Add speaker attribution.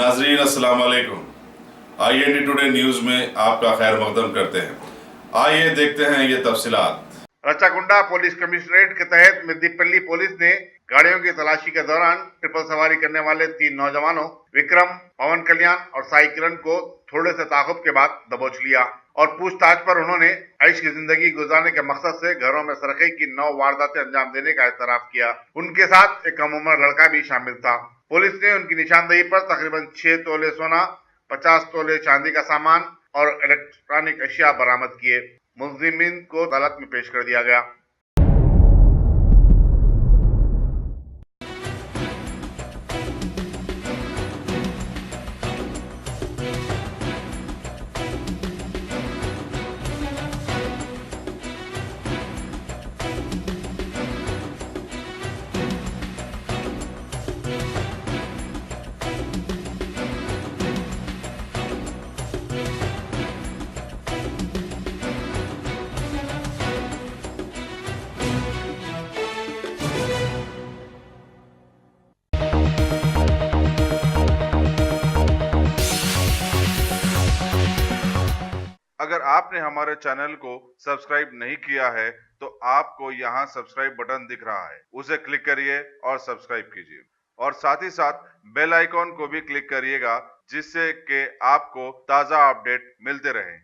Speaker 1: नाजरीन अस्सलाम वालेकुम। IND टुडे न्यूज में आपका खैर मकदम करते हैं। आइए देखते हैं ये तफसीलात।
Speaker 2: रचाकुंडा पुलिस कमिश्नरेट के तहत मिद्दीपल्ली पुलिस ने गाड़ियों की तलाशी के दौरान ट्रिपल सवारी करने वाले 3 नौजवानों विक्रम, पवन कल्याण और साई किरण को थोड़े से ताकुब के बाद दबोच लिया और पूछताछ पर उन्होंने ऐश की जिंदगी गुजारने के मकसद से घरों में सरकई की 9 वारदातें अंजाम देने का एतराफ किया। उनके साथ एक कम उम्र लड़का भी शामिल था। पुलिस ने उनकी निशानदेही पर तकरीबन 6 तोले सोना, 50 तोले चांदी का सामान और इलेक्ट्रॉनिक अशिया बरामद किए। मुलजिमीन को अदालत में पेश कर दिया गया। अगर आपने हमारे चैनल को सब्सक्राइब नहीं किया है तो आपको यहाँ सब्सक्राइब बटन दिख रहा है, उसे क्लिक करिए और सब्सक्राइब कीजिए और साथ ही साथ बेल आइकॉन को भी क्लिक करिएगा जिससे कि आपको ताज़ा अपडेट मिलते रहें।